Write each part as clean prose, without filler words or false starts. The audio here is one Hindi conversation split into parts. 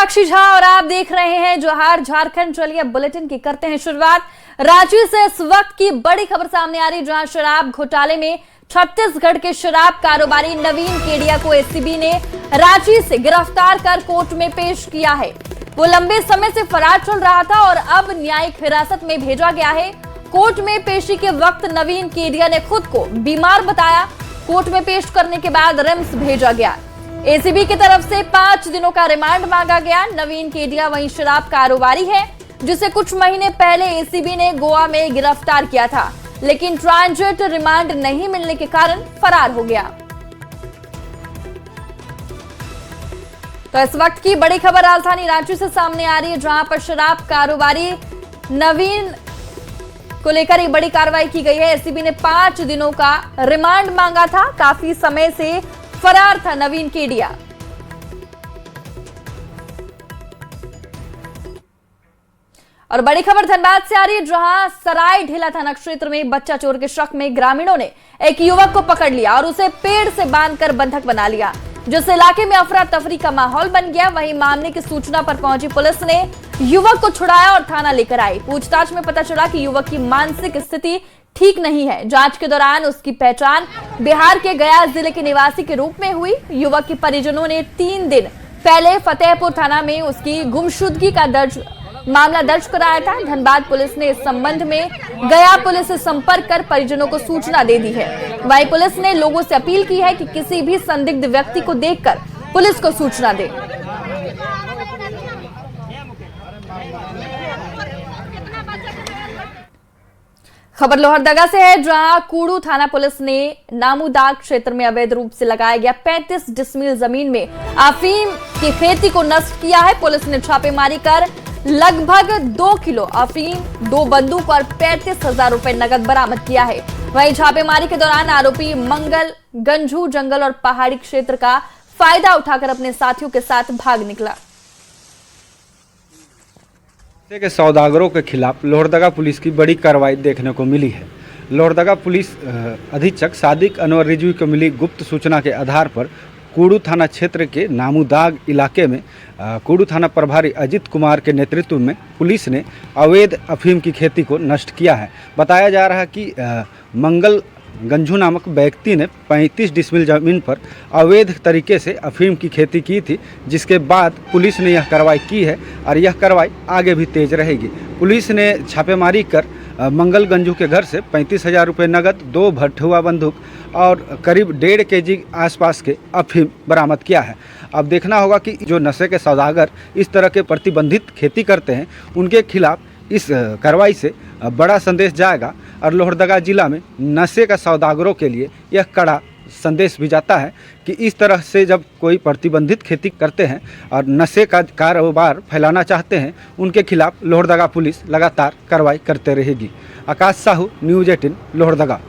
साक्षी झा और आप देख रहे हैं जोहार झारखंड। चलिए बुलेटिन की करते हैं शुरुआत। रांची से इस वक्त की बड़ी खबर सामने आ रही, जहां शराब घोटाले में छत्तीसगढ़ के शराब कारोबारी नवीन केडिया को एसीबी ने रांची से गिरफ्तार कर कोर्ट में पेश किया है। वो लंबे समय से फरार चल रहा था और अब न्यायिक हिरासत में भेजा गया है। कोर्ट में पेशी के वक्त नवीन केडिया ने खुद को बीमार बताया। कोर्ट में पेश करने के बाद रिम्स भेजा गया। एसीबी की तरफ से 5 दिनों का रिमांड मांगा गया। नवीन केडिया वही शराब कारोबारी है जिसे कुछ महीने पहले एसीबी ने गोवा में गिरफ्तार किया था, लेकिन ट्रांजिट रिमांड नहीं मिलने के कारण फरार हो गया। तो इस वक्त की बड़ी खबर राजधानी रांची से सामने आ रही है, जहां पर शराब कारोबारी नवीन को लेकर एक बड़ी कार्रवाई की गई है। एसीबी ने 5 दिनों का रिमांड मांगा था। काफी समय से फरार था नवीन केडिया। और बड़ी खबर धनबाद से आ रही है, जहां सराय ढेला थाना क्षेत्र में बच्चा चोर के शक में ग्रामीणों ने एक युवक को पकड़ लिया और उसे पेड़ से बांधकर बंधक बना लिया, जिससे इलाके में अफरा तफरी का माहौल बन गया। वहीं मामले की सूचना पर पहुंची पुलिस ने युवक को छुड़ाया और थाना लेकर आई। पूछताछ में पता चला कि युवक की मानसिक स्थिति ठीक नहीं है। जांच के दौरान उसकी पहचान बिहार के गया जिले के निवासी के रूप में हुई। युवक के परिजनों ने 3 दिन पहले फतेहपुर थाना में उसकी गुमशुदगी का मामला दर्ज कराया था। धनबाद पुलिस ने इस संबंध में गया पुलिस से संपर्क कर परिजनों को सूचना दे दी है। वहीं पुलिस ने लोगों से अपील की है कि किसी भी संदिग्ध व्यक्ति को देखकर पुलिस को सूचना दे। खबर लोहरदगा से है, जहां कूड़ू थाना पुलिस ने नामूदाग क्षेत्र में अवैध रूप से लगाया गया 35 डिसमिल जमीन में अफीम की खेती को नष्ट किया है। पुलिस ने छापेमारी कर लगभग 2 किलो अफीम, 2 बंदूक और 35,000 रुपए नगद बरामद किया है। वहीं छापेमारी के दौरान आरोपी मंगल गंजू जंगल और पहाड़ी क्षेत्र का फायदा उठाकर अपने साथियों के साथ भाग निकला। के सौदागरों के खिलाफ लोहरदगा पुलिस की बड़ी कार्रवाई देखने को मिली है। लोहरदगा पुलिस अधीक्षक सादिक अनवर रिजवी को मिली गुप्त सूचना के आधार पर कूड़ू थाना क्षेत्र के नामूदाग इलाके में कूड़ू थाना प्रभारी अजित कुमार के नेतृत्व में पुलिस ने अवैध अफीम की खेती को नष्ट किया है। बताया जा रहा है कि मंगल गंजू नामक व्यक्ति ने 35 डिसमिल जमीन पर अवैध तरीके से अफीम की खेती की थी, जिसके बाद पुलिस ने यह कार्रवाई की है और यह कार्रवाई आगे भी तेज रहेगी। पुलिस ने छापेमारी कर मंगल गंजू के घर से 35,000 रुपये नगद, 2 भट्ठुआ बंदूक और करीब 1.5 केजी आसपास के अफीम बरामद किया है। अब देखना होगा कि जो नशे के सौदागर इस तरह के प्रतिबंधित खेती करते हैं, उनके खिलाफ इस कार्रवाई से बड़ा संदेश जाएगा और लोहरदगा जिला में नशे का सौदागरों के लिए यह कड़ा संदेश भी जाता है कि इस तरह से जब कोई प्रतिबंधित खेती करते हैं और नशे का कारोबार फैलाना चाहते हैं, उनके खिलाफ लोहरदगा पुलिस लगातार कार्रवाई करते रहेगी। आकाश साहू, न्यूज़ 18 लोहरदगा।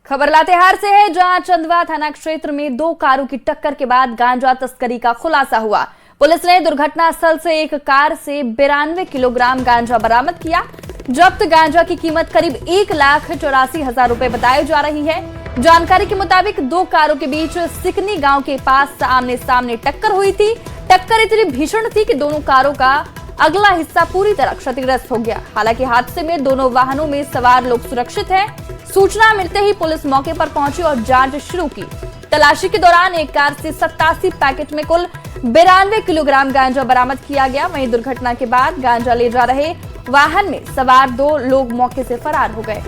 खबर लातेहार से है, जहां चंदवा थाना क्षेत्र में 2 कारों की टक्कर के बाद गांजा तस्करी का खुलासा हुआ। पुलिस ने दुर्घटना स्थल से एक कार से 92 किलोग्राम गांजा बरामद किया। जब्त गांजा की कीमत करीब 1,84,000 रुपए बताई जा रही है। जानकारी के मुताबिक 2 कारों के बीच सिकनी गांव के पास आमने सामने टक्कर हुई थी। टक्कर इतनी भीषण थी कि दोनों कारों का अगला हिस्सा पूरी तरह क्षतिग्रस्त हो गया। हालांकि हादसे में दोनों वाहनों में सवार लोग सुरक्षित हैं। सूचना मिलते ही पुलिस मौके पर पहुंची और जांच शुरू की। तलाशी के दौरान एक कार से 87 पैकेट में कुल 92 किलोग्राम गांजा बरामद किया गया। वहीं दुर्घटना के बाद गांजा ले जा रहे वाहन में सवार 2 लोग मौके से फरार हो गए।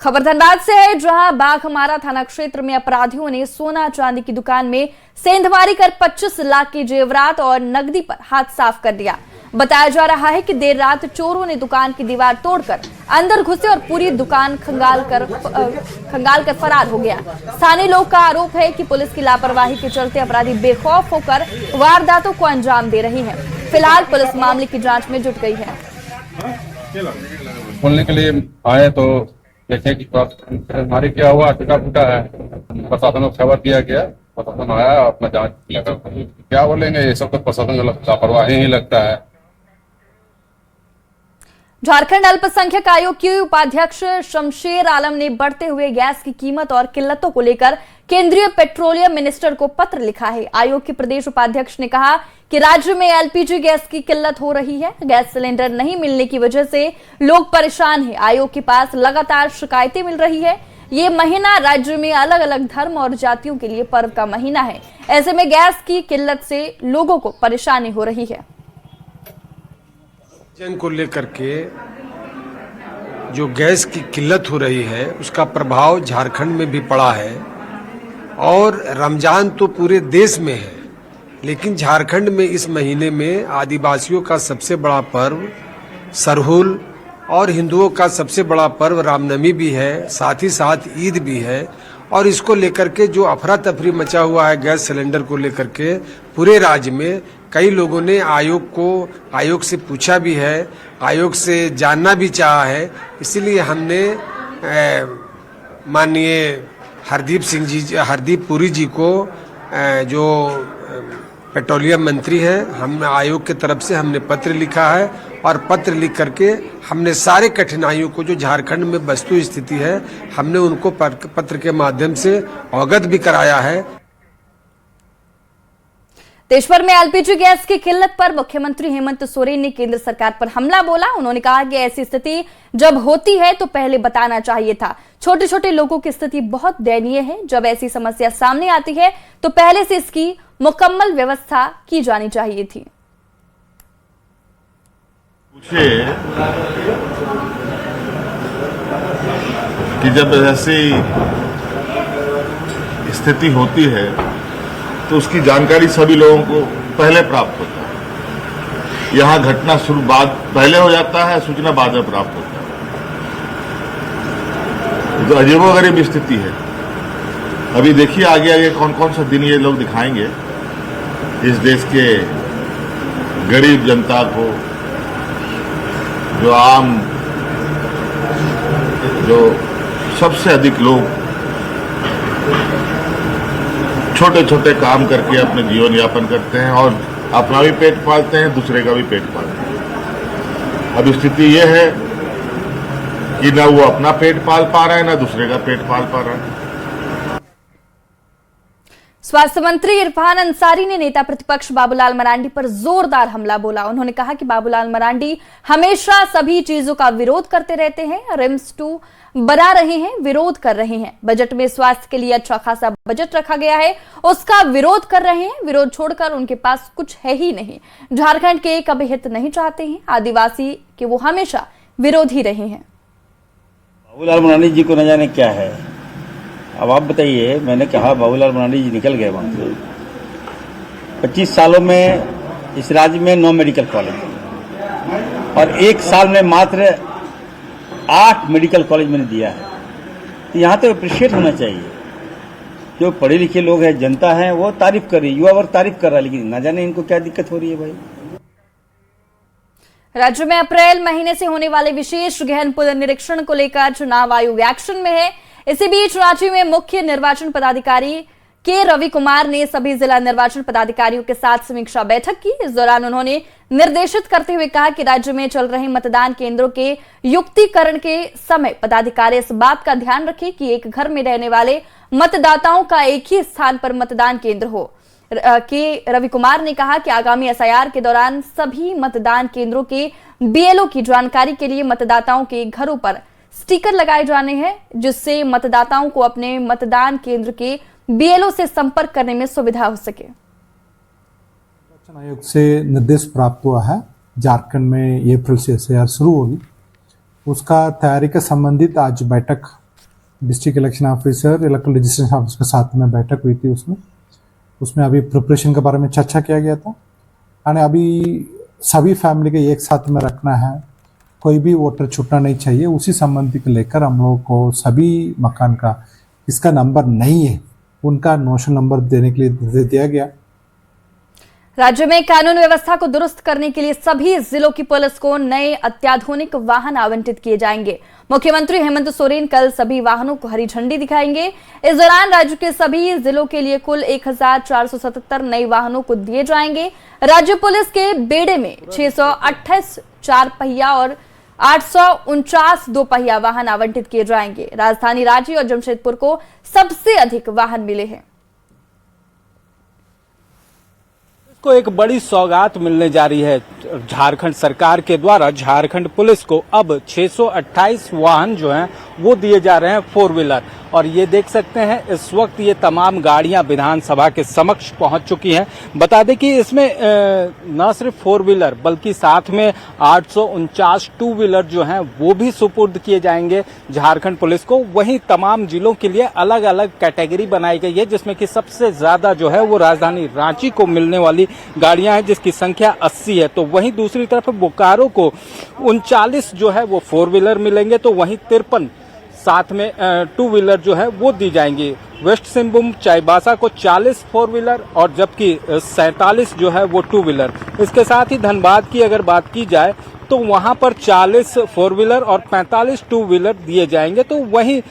खबर धनबाद से है, जहां बाघमारा थाना क्षेत्र में अपराधियों ने सोना चांदी की दुकान में सेंधमारी कर 25 लाख के जेवरात और नकदी पर हाथ साफ कर दिया। बताया जा रहा है कि देर रात चोरों ने दुकान की दीवार तोड़कर अंदर घुसे और पूरी दुकान खंगाल कर फरार हो गया। स्थानीय लोग का आरोप है कि पुलिस की लापरवाही के चलते अपराधी बेखौफ होकर वारदातों को अंजाम दे रही हैं। फिलहाल पुलिस मामले की जांच में जुट गई है। बोलने के लिए आए तो देखे कि हमारे क्या हुआ, टूटा फूटा है। प्रशासन को खबर दिया गया, प्रशासन आया, अपना जांच लगा। क्या बोलेंगे, ये सब तो प्रशासन का लापरवाही ही लगता है। झारखंड अल्पसंख्यक आयोग के उपाध्यक्ष शमशेर आलम ने बढ़ते हुए गैस की कीमत और किल्लतों को लेकर केंद्रीय पेट्रोलियम मिनिस्टर को पत्र लिखा है। आयोग के प्रदेश उपाध्यक्ष ने कहा कि राज्य में एलपीजी गैस की किल्लत हो रही है। गैस सिलेंडर नहीं मिलने की वजह से लोग परेशान हैं। आयोग के पास लगातार शिकायतें मिल रही है। ये महीना राज्य में अलग अलग धर्म और जातियों के लिए पर्व का महीना है। ऐसे में गैस की किल्लत से लोगों को परेशानी हो रही है। जन को लेकर के जो गैस की किल्लत हो रही है उसका प्रभाव झारखंड में भी पड़ा है और रमजान तो पूरे देश में है, लेकिन झारखंड में इस महीने में आदिवासियों का सबसे बड़ा पर्व सरहुल और हिंदुओं का सबसे बड़ा पर्व रामनवमी भी है, साथ ही साथ ईद भी है। और इसको लेकर के जो अफरा तफरी मचा हुआ है गैस सिलेंडर को लेकर के पूरे राज्य में, कई लोगों ने आयोग से पूछा भी है, आयोग से जानना भी चाहा है। इसीलिए हमने माननीय हरदीप पुरी जी को जो पेट्रोलियम मंत्री हैं, हम आयोग की तरफ से हमने पत्र लिखा है और पत्र लिख करके हमने सारे कठिनाइयों को जो झारखंड में वस्तु स्थिति है हमने उनको पत्र के माध्यम से अवगत भी कराया है। देश भर में एलपीजी गैस की किल्लत पर मुख्यमंत्री हेमंत सोरेन ने केंद्र सरकार पर हमला बोला। उन्होंने कहा कि ऐसी स्थिति जब होती है तो पहले बताना चाहिए था। छोटे छोटे लोगों की स्थिति बहुत दयनीय है। जब ऐसी समस्या सामने आती है तो पहले से इसकी मुकम्मल व्यवस्था की जानी चाहिए थी। पूछिए कि जब ऐसी स्थिति होती है तो उसकी जानकारी सभी लोगों को पहले प्राप्त होता है। यहाँ घटना शुरू पहले हो जाता है, सूचना बाद में प्राप्त होता है। तो अजीबोगरीब स्थिति है। अभी देखिए आगे आगे कौन कौन सा दिन ये लोग दिखाएंगे इस देश के गरीब जनता को, जो सबसे अधिक लोग छोटे छोटे काम करके अपने जीवन यापन करते हैं और अपना भी पेट पालते हैं, दूसरे का भी पेट पालते हैं। अब स्थिति यह है कि ना वो अपना पेट पाल पा रहा है, ना दूसरे का पेट पाल पा रहा है। स्वास्थ्य मंत्री इरफान अंसारी ने नेता प्रतिपक्ष बाबूलाल मरांडी पर जोरदार हमला बोला। उन्होंने कहा कि बाबूलाल मरांडी हमेशा सभी चीजों का विरोध करते रहते हैं। रिम्स 2 बना रहे हैं, विरोध कर रहे हैं। बजट में स्वास्थ्य के लिए अच्छा खासा बजट रखा गया है, उसका विरोध कर रहे हैं। विरोध छोड़कर उनके पास कुछ है ही नहीं। झारखंड के कभी हित नहीं चाहते हैं। आदिवासी के वो हमेशा विरोध ही रहे हैं। बाबूलाल मरांडी जी को न जाने क्या है। अब आप बताइए, मैंने कहा बाबूलाल मरांडी जी निकल गए वहां से। 25 सालों में इस राज्य में 9 मेडिकल कॉलेज और 1 साल में मात्र 8 मेडिकल कॉलेज मैंने दिया है। तो यहाँ तो अप्रिशिएट होना चाहिए। जो पढ़े लिखे लोग हैं, जनता है, वो तारीफ कर रही है, युवा वर्ग तारीफ कर रहा है, लेकिन न जाने इनको क्या दिक्कत हो रही है भाई। राज्य में अप्रैल महीने से होने वाले विशेष गहन पुनर्निरीक्षण को लेकर चुनाव आयोग एक्शन में है। इसी बीच रांची में मुख्य निर्वाचन पदाधिकारी के रवि कुमार ने सभी जिला निर्वाचन पदाधिकारियों के साथ समीक्षा बैठक की। इस दौरान उन्होंने निर्देशित करते हुए कहा कि राज्य में चल रहे मतदान केंद्रों के युक्तिकरण के समय पदाधिकारी इस बात का ध्यान रखें कि एक घर में रहने वाले मतदाताओं का एक ही स्थान पर मतदान केंद्र हो। के रवि कुमार ने कहा कि आगामी एसआईआर के दौरान सभी मतदान केंद्रों के बीएलओ की जानकारी के लिए मतदाताओं के घरों पर स्टिकर लगाए जाने हैं, जिससे मतदाताओं को अपने मतदान केंद्र के बीएलओ से संपर्क करने में सुविधा हो सके। निर्वाचन आयोग से निर्देश प्राप्त हुआ है, झारखंड में अप्रैल से एसआईआर शुरू होगी। उसका तैयारी के संबंधित आज बैठक district election officer, electoral registration officer के साथ में बैठक हुई थी। उसमें अभी प्रिपरेशन के बारे में चर्चा किया गया था। और अभी सभी फैमिली के एक साथ में रखना है, कोई भी वोटर छूटना नहीं चाहिए। उसी संबंधी को लेकर हम लोगों को सभी मकान का इसका नंबर नहीं है, उनका नोशनल नंबर देने के लिए निर्देश दिया गया। राज्य में कानून व्यवस्था को दुरुस्त करने के लिए सभी जिलों की पुलिस को नए अत्याधुनिक वाहन आवंटित किए जाएंगे। मुख्यमंत्री हेमंत सोरेन कल सभी वाहनों को हरी झंडी दिखाएंगे। इस दौरान राज्य के सभी जिलों के लिए कुल 1477 नए वाहनों को दिए जाएंगे। राज्य पुलिस के बेड़े में 628 4 पहिया और 849 दोपहिया वाहन आवंटित किए जाएंगे। राजधानी रांची और जमशेदपुर को सबसे अधिक वाहन मिले हैं। को एक बड़ी सौगात मिलने जा रही है झारखंड सरकार के द्वारा। झारखंड पुलिस को अब 628 वाहन जो हैं वो दिए जा रहे हैं 4 व्हीलर। और ये देख सकते हैं इस वक्त ये तमाम गाड़ियां विधानसभा के समक्ष पहुंच चुकी हैं। बता दें कि इसमें न सिर्फ 4 व्हीलर बल्कि साथ में 849 2 व्हीलर जो हैं वो भी सुपुर्द किए जाएंगे झारखंड पुलिस को। वहीं तमाम जिलों के लिए अलग अलग कैटेगरी बनाई गई है, जिसमें कि सबसे ज्यादा जो है वो राजधानी रांची को मिलने वाली गाड़ियां हैं, जिसकी संख्या 80 है। तो वहीं दूसरी तरफ बोकारो को 39 जो है वो 4 व्हीलर मिलेंगे, तो वहीं 53 साथ में 2 व्हीलर जो है वो दी जाएंगी। वेस्ट सिंहभूम चाईबासा को 40 4 व्हीलर और जबकि 47 जो है वो 2 व्हीलर। इसके साथ ही धनबाद की अगर बात की जाए तो वहां पर 40 4 व्हीलर और 45 2 व्हीलर दिए जाएंगे। तो वहीं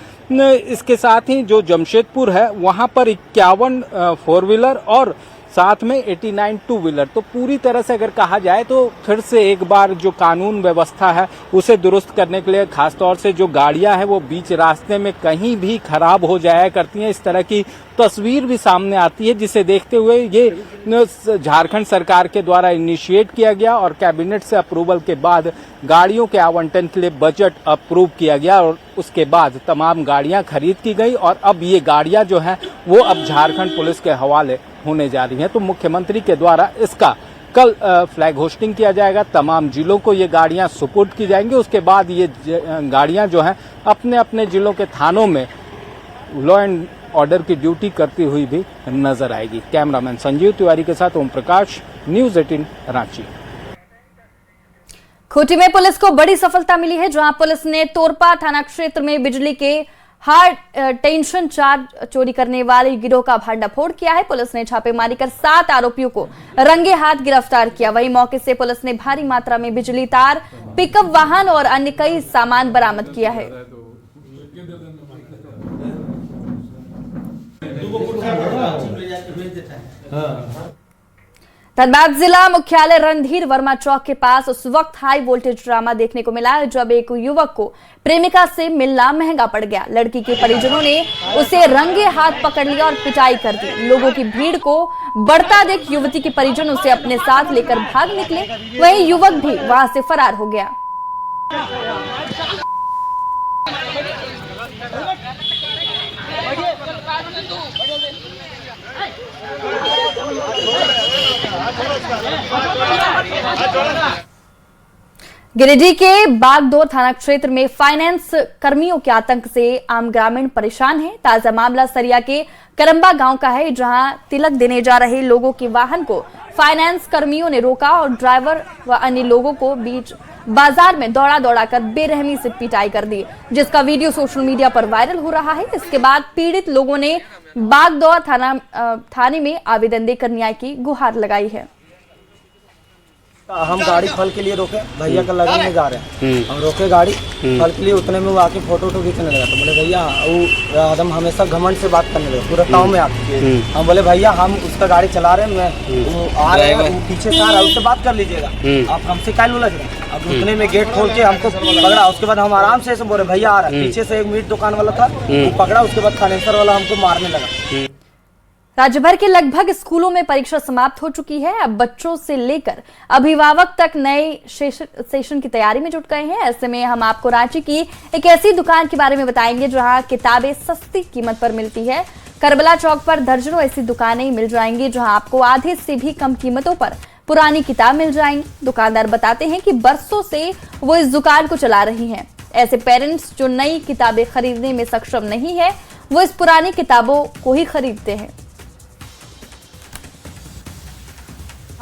इसके साथ ही जो जमशेदपुर है वहां पर 51 4 व्हीलर और साथ में 89 2 व्हीलर। तो पूरी तरह से अगर कहा जाए तो फिर से एक बार जो कानून व्यवस्था है उसे दुरुस्त करने के लिए, खासतौर से जो गाड़ियां हैं वो बीच रास्ते में कहीं भी खराब हो जाया करती हैं, इस तरह की तस्वीर भी सामने आती है, जिसे देखते हुए ये झारखंड सरकार के द्वारा इनिशिएट किया गया और कैबिनेट से अप्रूवल के बाद गाड़ियों के आवंटन के लिए बजट अप्रूव किया गया और उसके बाद तमाम गाड़ियां खरीद की गई और अब ये गाड़ियां जो हैं वो अब झारखंड पुलिस के हवाले होने जा रही हैं। तो मुख्यमंत्री के द्वारा इसका कल फ्लैग होस्टिंग किया जाएगा, तमाम जिलों को ये गाड़ियां सुपुर्द की जाएंगी। उसके बाद ये गाड़ियां जो हैं अपने अपने जिलों के थानों में लॉ एंड ऑर्डर की ड्यूटी करती हुई भी नजर आएगी। कैमरामैन संजीव तिवारी के साथ ओम प्रकाश, न्यूज 18 रांची। खूंटी में पुलिस को बड़ी सफलता मिली है, जहां पुलिस ने तोरपा थाना क्षेत्र में बिजली के हाई टेंशन चार्ज चोरी करने वाले गिरोह का भंडाफोड़ किया है। पुलिस ने छापेमारी कर 7 आरोपियों को रंगे हाथ गिरफ्तार किया। वहीं मौके से पुलिस ने भारी मात्रा में बिजली तार, पिकअप वाहन और अन्य कई सामान बरामद किया है। धनबाद जिला मुख्यालय रणधीर वर्मा चौक के पास उस वक्त हाई वोल्टेज ड्रामा देखने को मिला जब एक युवक को प्रेमिका से मिलना महंगा पड़ गया। लड़की के परिजनों ने उसे रंगे हाथ पकड़ लिया और पिटाई कर दी। लोगों की भीड़ को बढ़ता देख युवती के परिजन उसे अपने साथ लेकर भाग निकले। वहीं युवक भी वहां से फरार हो गया। गिरिडीह के बागदोर थाना क्षेत्र में फाइनेंस कर्मियों के आतंक से आम ग्रामीण परेशान हैं। ताजा मामला सरिया के करम्बा गांव का है, जहां तिलक देने जा रहे लोगों के वाहन को फाइनेंस कर्मियों ने रोका और ड्राइवर व अन्य लोगों को बीच बाजार में दौड़ा दौड़ा कर बेरहमी से पिटाई कर दी, जिसका वीडियो सोशल मीडिया पर वायरल हो रहा है। इसके बाद पीड़ित लोगों ने बागदोर थाने में आवेदन देकर न्याय की गुहार लगाई है। हम गाड़ी फल के लिए रोके, भैया का लगन में जा रहे हैं, हम रोके गाड़ी फल के लिए, उतने में वो आके फोटो खींचने लगा। तो बोले भैया वो आदम हमेशा घमंड से बात करने लगा पूरा गाँव में आके। हम बोले भैया हम उसका गाड़ी चला रहे हैं, मैं आ रहे हैं, वो पीछे से आ रहा है, उससे बात कर लीजिएगा, आप हमसे क्या लूला। अब उतने में गेट खोल के हमको पकड़ा। उसके बाद हम आराम से ऐसे बोले भैया आ रहा है। पीछे से एक मीट दुकान वाला था, वो पकड़ा। उसके बाद फाइनेंसर वाला हमको मारने लगा। राज्य भर के लगभग स्कूलों में परीक्षा समाप्त हो चुकी है। अब बच्चों से लेकर अभिभावक तक नए सेशन की तैयारी में जुट गए हैं। ऐसे में हम आपको रांची की एक ऐसी दुकान के बारे में बताएंगे जहां किताबें सस्ती कीमत पर मिलती है। करबला चौक पर दर्जनों ऐसी दुकानें मिल जाएंगी जहां आपको आधे से भी कम कीमतों पर पुरानी किताब मिल जाएंगी। दुकानदार बताते हैं कि बरसों से वो इस दुकान को चला रही हैं। ऐसे पेरेंट्स जो नई किताबें खरीदने में सक्षम नहीं है, वो इस पुरानी किताबों को ही खरीदते हैं।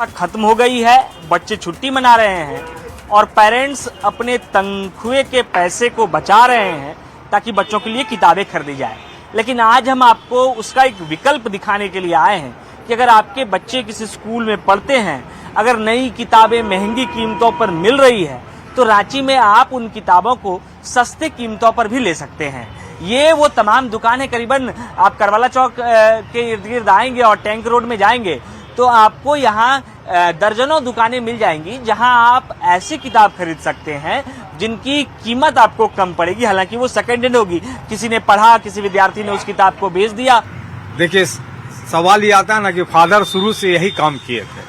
खत्म हो गई है, बच्चे छुट्टी मना रहे हैं और पेरेंट्स अपने तनख्वाह के पैसे को बचा रहे हैं ताकि बच्चों के लिए किताबें खरीदी जाए। लेकिन आज हम आपको उसका एक विकल्प दिखाने के लिए आए हैं कि अगर आपके बच्चे किसी स्कूल में पढ़ते हैं, अगर नई किताबें महंगी कीमतों पर मिल रही है तो रांची में आप उन किताबों को सस्ते कीमतों पर भी ले सकते हैं। ये वो तमाम दुकानें, करीबन आप करवाला चौक के इर्द गिर्द आएंगे और टैंक रोड में जाएंगे तो आपको यहाँ दर्जनों दुकानें मिल जाएंगी जहां आप ऐसी किताब खरीद सकते हैं जिनकी कीमत आपको कम पड़ेगी, हालांकि वो सेकेंड हैंड होगी। किसी ने पढ़ा, किसी विद्यार्थी ने उस किताब को बेच दिया। देखिए, सवाल ये आता है ना कि फादर शुरू से यही काम किए थे,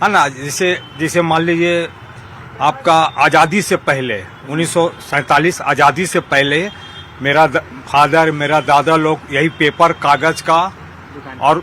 है ना। जैसे मान लीजिए आपका आज़ादी से पहले 1947 आज़ादी से पहले मेरा फादर, मेरा दादा लोग यही पेपर, कागज का और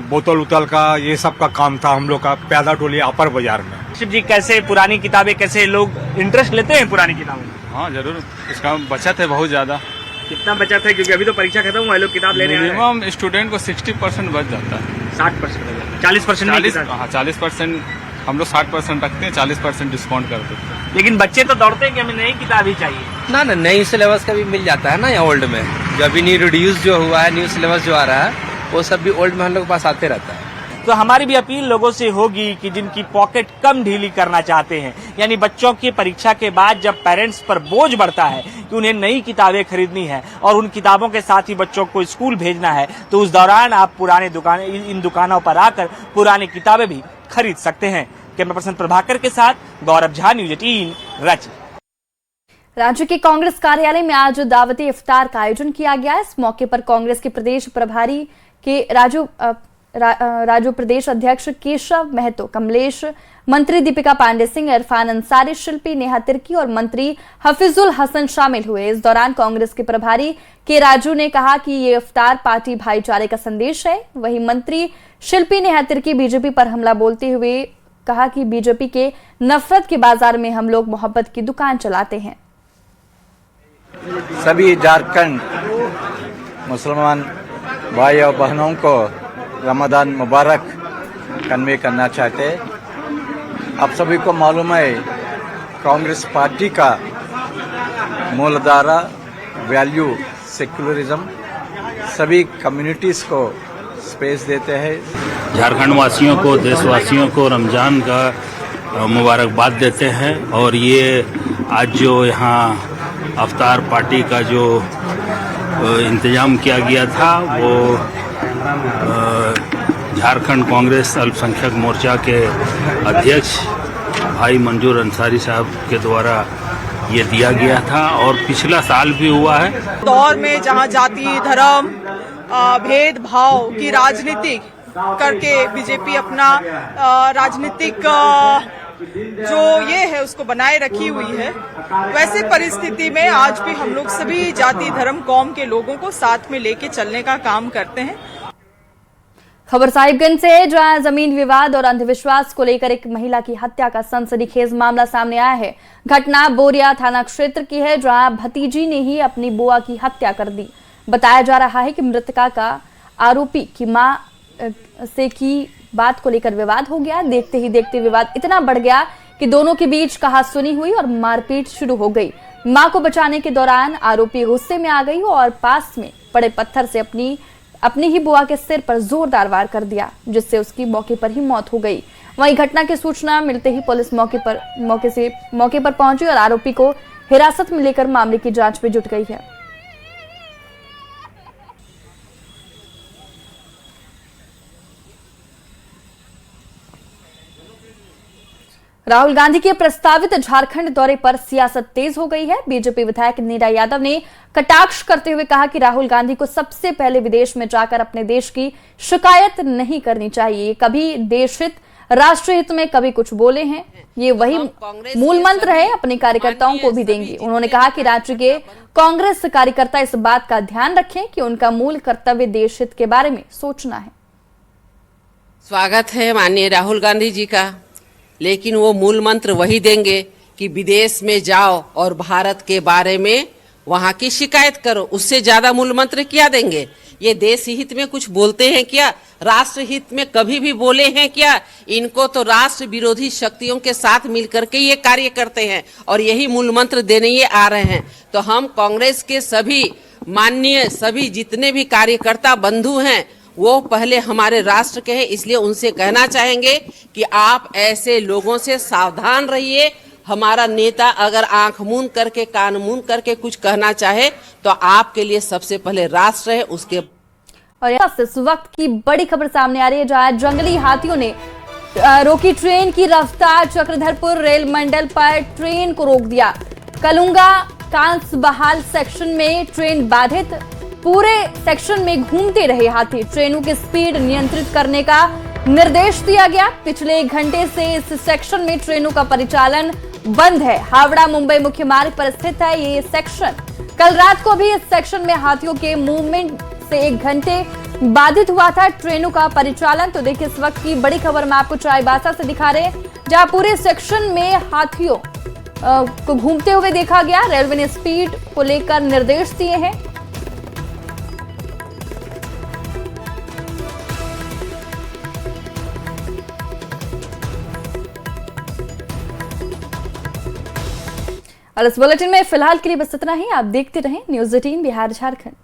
बोतल उतल का, ये सब का काम था हम लोग का, पैदा टोली अपर बाजार में। शिव जी, कैसे पुरानी किताबें, कैसे लोग इंटरेस्ट लेते हैं पुरानी किताबों में? हाँ जरूर, इसका बचत है बहुत ज्यादा। कितना बचत है? क्योंकि अभी तो परीक्षा खत्म हुआ है, लोग किताब लेने आए हैं। मिनिमम स्टूडेंट को 60% बच जाता है। 60%, 40%? 40%, हम लोग 60% रखते हैं, 40% डिस्काउंट कर देते हैं। लेकिन बच्चे तो दौड़ते हैं कि हमें नई किताब ही चाहिए। ना नई सिलेबस का भी मिल जाता है ना, या ओल्ड में जो अभी न्यू रिड्यूस जो हुआ है, न्यू सिलेबस जो आ रहा है, वो सब भी ओल्ड में हम लोग के पास आते रहता है। तो हमारी भी अपील लोगों से होगी कि जिनकी पॉकेट कम ढीली करना चाहते हैं, यानी बच्चों की परीक्षा के बाद जब पेरेंट्स पर बोझ बढ़ता है कि उन्हें नई किताबें खरीदनी है और उन किताबों के साथ ही बच्चों को स्कूल भेजना है, तो उस दौरान आप इन दुकानों पर आकर पुरानी किताबें भी खरीद सकते हैं। कैमरा पर्सन प्रभाकर के साथ गौरव झा, न्यूज़ 18 रांची। राज्य के कांग्रेस कार्यालय में आज दावती इफ्तार का आयोजन किया गया। इस मौके पर कांग्रेस के प्रदेश प्रभारी के राजू प्रदेश अध्यक्ष केशव महतो, कमलेश, मंत्री दीपिका पांडे सिंह, इरफान अंसारी, शिल्पी नेहा तिर्की और मंत्री हफीजुल हसन शामिल हुए। इस दौरान कांग्रेस के प्रभारी के राजू ने कहा कि ये इफ्तार पार्टी भाईचारे का संदेश है। वहीं मंत्री शिल्पी नेहा तिर्की बीजेपी पर हमला बोलते हुए कहा कि बीजेपी के नफरत के बाजार में हम लोग मोहब्बत की दुकान चलाते हैं। सभी झारखंड मुसलमान भाई और बहनों को रमजान मुबारक कन्वे करना चाहते हैं। आप सभी को मालूम है, कांग्रेस पार्टी का मूलधारा वैल्यू सेक्युलरिज्म, सभी कम्युनिटीज को स्पेस देते हैं। झारखंड वासियों को, देशवासियों को रमजान का मुबारकबाद देते हैं। और ये आज जो यहाँ अफ्तार पार्टी का जो इंतजाम किया गया था, वो झारखंड कांग्रेस अल्पसंख्यक मोर्चा के अध्यक्ष भाई मंजूर अंसारी साहब के द्वारा ये दिया गया था और पिछला साल भी हुआ है। दौर में जहां जाति, धर्म, भेदभाव की राजनीति करके बीजेपी अपना राजनीतिक जो ये है उसको बनाए रखी हुई है, वैसे परिस्थिति में आज भी हम लोग सभी जाति, धर्म, कौम के लोगों को साथ में लेके चलने का काम करते हैं। खबर साहिबगंज से है, जहां जमीन विवाद और अंधविश्वास को लेकर एक महिला की हत्या का सनसनीखेज मामला सामने आया है। घटना बोरिया थाना क्षेत्र की है, जहां भतीजी ने ही अपनी बुआ की हत्या कर दी। बताया जा रहा है कि मृतका का आरोपी की मां से की बात को लेकर विवाद हो गया। देखते ही देखते विवाद इतना बढ़ गया कि दोनों के बीच कहासुनी हुई और मारपीट शुरू हो गई। मां को बचाने के दौरान आरोपी गुस्से में आ गई और पास में पड़े पत्थर से अपनी ही बुआ के सिर पर जोरदार वार कर दिया, जिससे उसकी मौके पर ही मौत हो गई। वहीं घटना की सूचना मिलते ही पुलिस मौके पर पहुंची और आरोपी को हिरासत में लेकर मामले की जांच में जुट गई है। राहुल गांधी के प्रस्तावित झारखंड दौरे पर सियासत तेज हो गई है। बीजेपी विधायक नीरा यादव ने कटाक्ष करते हुए कहा कि राहुल गांधी को सबसे पहले विदेश में जाकर अपने देश की शिकायत नहीं करनी चाहिए। कभी देश हित, राष्ट्र हित में कभी कुछ बोले हैं, ये वही मूल मंत्र है, अपने कार्यकर्ताओं को भी देंगे। उन्होंने कहा कि राज्य के कांग्रेस कार्यकर्ता इस बात का ध्यान रखें कि उनका मूल कर्तव्य देश हित के बारे में सोचना है। स्वागत है माननीय राहुल गांधी जी का, लेकिन वो मूल मंत्र वही देंगे कि विदेश में जाओ और भारत के बारे में वहां की शिकायत करो। उससे ज्यादा मूल मंत्र क्या देंगे? ये देश हित में कुछ बोलते हैं क्या? राष्ट्र हित में कभी भी बोले हैं क्या? इनको तो राष्ट्र विरोधी शक्तियों के साथ मिलकर के ये कार्य करते हैं और यही मूल मंत्र देने ये आ रहे हैं। तो हम कांग्रेस के सभी माननीय सभी जितने भी कार्यकर्ता बंधु हैं, वो पहले हमारे राष्ट्र के हैं, इसलिए उनसे कहना चाहेंगे कि आप ऐसे लोगों से सावधान रहिए। हमारा नेता अगर आंख मूंद करके, कान मूंद करके कुछ कहना चाहे तो आपके लिए सबसे पहले राष्ट्र है, उसके। और इस वक्त की बड़ी खबर सामने आ रही है, जहां जंगली हाथियों ने रोकी ट्रेन की रफ्तार। चक्रधरपुर रेल मंडल पर ट्रेन को रोक दिया। कलुंगा कांस बहाल सेक्शन में ट्रेन बाधित, पूरे सेक्शन में घूमते रहे हाथी। ट्रेनों की स्पीड नियंत्रित करने का निर्देश दिया गया। पिछले 1 घंटे से इस सेक्शन में ट्रेनों का परिचालन बंद है। हावड़ा मुंबई मुख्य मार्ग पर स्थित है ये सेक्शन। कल रात को भी इस सेक्शन में हाथियों के मूवमेंट से 1 घंटे बाधित हुआ था ट्रेनों का परिचालन। तो देखिए इस वक्त की बड़ी खबर मैं आपको चाईबासा से दिखा रहे हैं, जहां पूरे सेक्शन में हाथियों को घूमते हुए देखा गया। रेलवे ने स्पीड को लेकर निर्देश दिए हैं। और इस बुलेटिन में फिलहाल के लिए बस इतना ही। आप देखते रहें न्यूज़ 18 बिहार झारखंड।